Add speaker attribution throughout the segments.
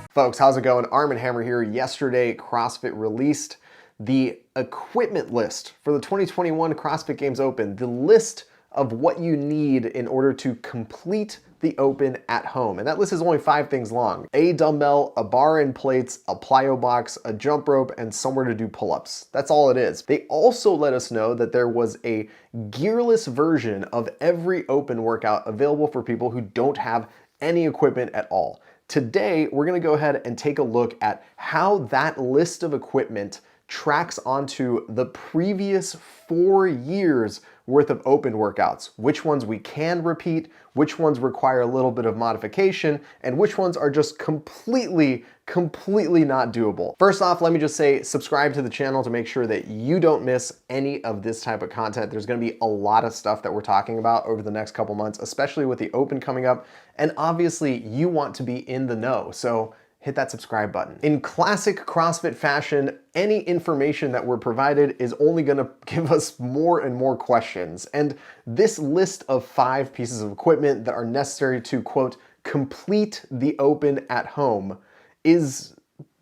Speaker 1: Folks, how's it going? Arm & Hammer here. Yesterday, CrossFit released the equipment list for the 2021 CrossFit Games Open, the list of what you need in order to complete the Open at home. And that list is only 5 things long: a dumbbell, a bar and plates, a plyo box, a jump rope, and somewhere to do pull-ups. That's all it is. They also let us know that there was a gearless version of every Open workout available for people who don't have any equipment at all. Today, we're gonna go ahead and take a look at how that list of equipment tracks onto the previous 4 years worth of Open workouts, which ones we can repeat, which ones require a little bit of modification, and which ones are just completely not doable. First off, let me just say, subscribe to the channel to make sure that you don't miss any of this type of content. There's gonna be a lot of stuff that we're talking about over the next couple months, especially with the Open coming up, and obviously you want to be in the know, so hit that subscribe button. In classic CrossFit fashion, any information that we're provided is only gonna give us more and more questions. And this list of 5 pieces of equipment that are necessary to, quote, complete the Open at home is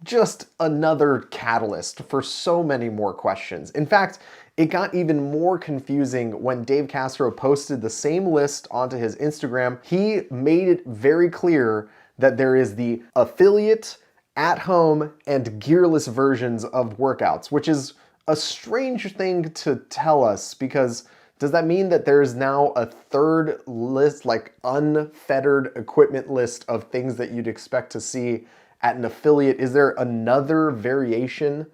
Speaker 1: just another catalyst for so many more questions. In fact, it got even more confusing when Dave Castro posted the same list onto his Instagram. He made it very clear that there is the affiliate, at home, and gearless versions of workouts, which is a strange thing to tell us, because does that mean that there's now a third list, like unfettered equipment list of things that you'd expect to see at an affiliate? Is there another variation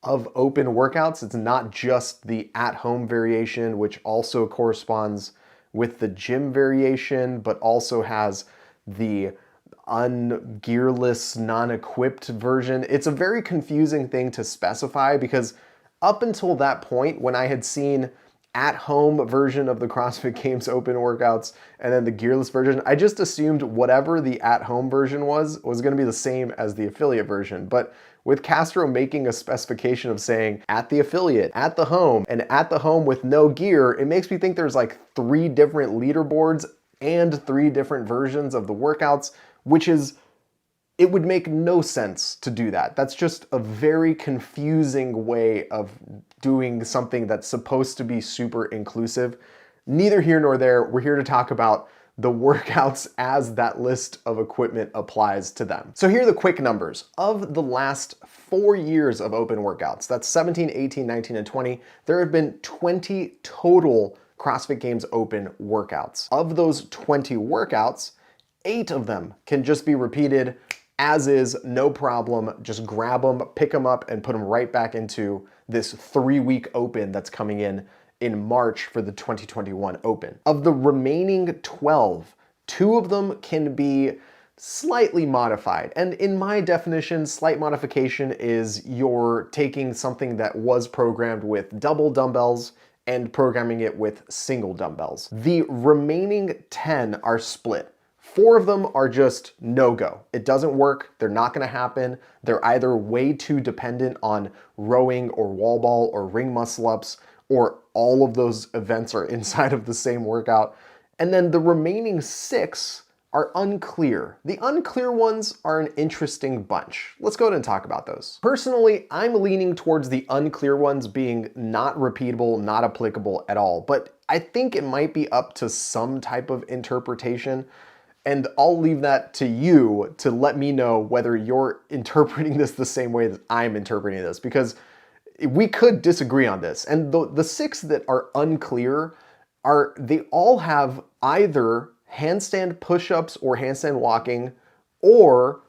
Speaker 1: of Open workouts? It's not just the at-home variation, which also corresponds with the gym variation, but also has the ungearless, non-equipped version. It's a very confusing thing to specify, because up until that point, when I had seen at-home version of the CrossFit Games Open workouts and then the gearless version, I just assumed whatever the at-home version was gonna be the same as the affiliate version. But with Castro making a specification of saying at the affiliate, at the home, and at the home with no gear, it makes me think there's like 3 different leaderboards and 3 different versions of the workouts, which is, it would make no sense to do that. That's just a very confusing way of doing something that's supposed to be super inclusive. Neither here nor there. We're here to talk about the workouts as that list of equipment applies to them. So here are the quick numbers. Of the last 4 years of Open workouts, that's 17, 18, 19, and 20, there have been 20 total CrossFit Games Open workouts. Of those 20 workouts, 8 of them can just be repeated as is, no problem. Just grab them, pick them up, and put them right back into this 3-week Open that's coming in March for the 2021 Open. Of the remaining 12, 2 of them can be slightly modified. And in my definition, slight modification is you're taking something that was programmed with double dumbbells and programming it with single dumbbells. The remaining 10 are split. 4 of them are just no-go. It doesn't work, they're not gonna happen. They're either way too dependent on rowing or wall ball or ring muscle ups, or all of those events are inside of the same workout. And then the remaining 6 are unclear. The unclear ones are an interesting bunch. Let's go ahead and talk about those. Personally, I'm leaning towards the unclear ones being not repeatable, not applicable at all, but I think it might be up to some type of interpretation. And I'll leave that to you to let me know whether you're interpreting this the same way that I'm interpreting this, because we could disagree on this. And the 6 that are unclear they all have either handstand push-ups or handstand walking or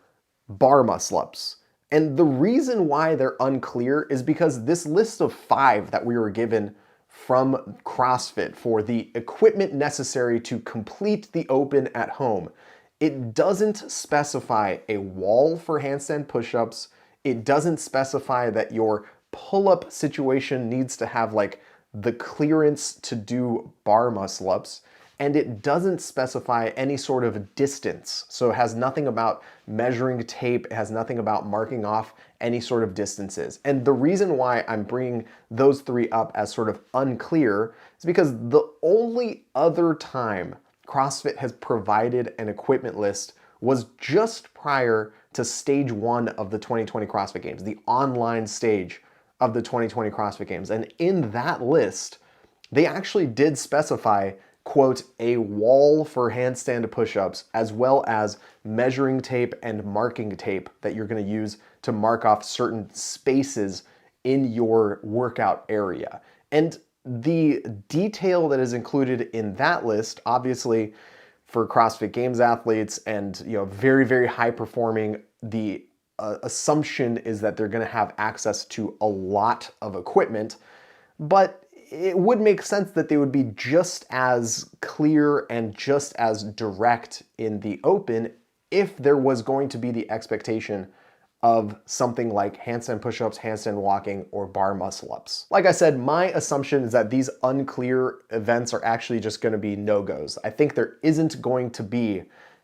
Speaker 1: bar muscle-ups. And the reason why they're unclear is because this list of 5 that we were given from CrossFit for the equipment necessary to complete the Open at home, it doesn't specify a wall for handstand push-ups. It doesn't specify that your pull-up situation needs to have like the clearance to do bar muscle-ups. And it doesn't specify any sort of distance. So it has nothing about measuring tape. It has nothing about marking off any sort of distances. And the reason why I'm bringing those 3 up as sort of unclear is because the only other time CrossFit has provided an equipment list was just prior to stage 1 of the 2020 CrossFit Games, the online stage of the 2020 CrossFit Games. And in that list, they actually did specify, quote, a wall for handstand push-ups, as well as measuring tape and marking tape that you're going to use to mark off certain spaces in your workout area. And the detail that is included in that list, obviously for CrossFit Games athletes and very, very high performing, the assumption is that they're going to have access to a lot of equipment, but it would make sense that they would be just as clear and just as direct in the open if there was going to be the expectation of something like handstand push-ups, handstand walking, or bar muscle-ups. Like I said, my assumption is that these unclear events are actually just going to be no-goes. I think there isn't going to be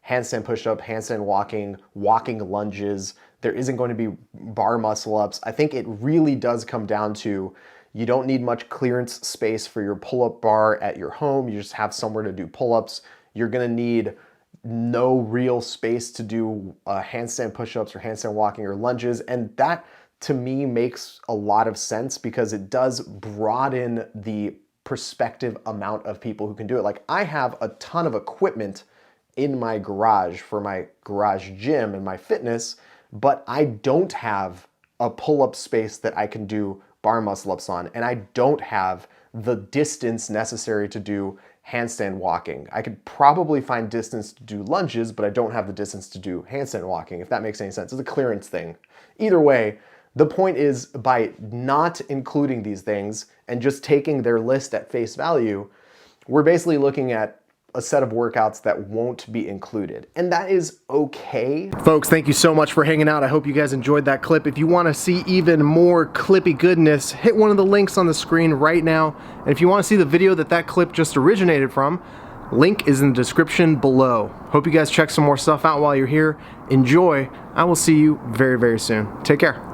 Speaker 1: handstand push-up, handstand walking, walking lunges. There isn't going to be bar muscle-ups. I think it really does come down to you don't need much clearance space for your pull-up bar at your home. You just have somewhere to do pull-ups. You're going to need no real space to do handstand push-ups or handstand walking or lunges. And that, to me, makes a lot of sense because it does broaden the prospective amount of people who can do it. Like, I have a ton of equipment in my garage for my garage gym and my fitness, but I don't have a pull-up space that I can do bar muscle-ups on, and I don't have the distance necessary to do handstand walking. I could probably find distance to do lunges, but I don't have the distance to do handstand walking, if that makes any sense. It's a clearance thing. Either way, the point is, by not including these things and just taking their list at face value, we're basically looking at a set of workouts that won't be included. And that is okay. Folks, thank you so much for hanging out. I hope you guys enjoyed that clip. If you want to see even more clippy goodness, hit one of the links on the screen right now. And if you want to see the video that clip just originated from, link is in the description below. Hope you guys check some more stuff out while you're here. Enjoy. I will see you very, very soon. Take care.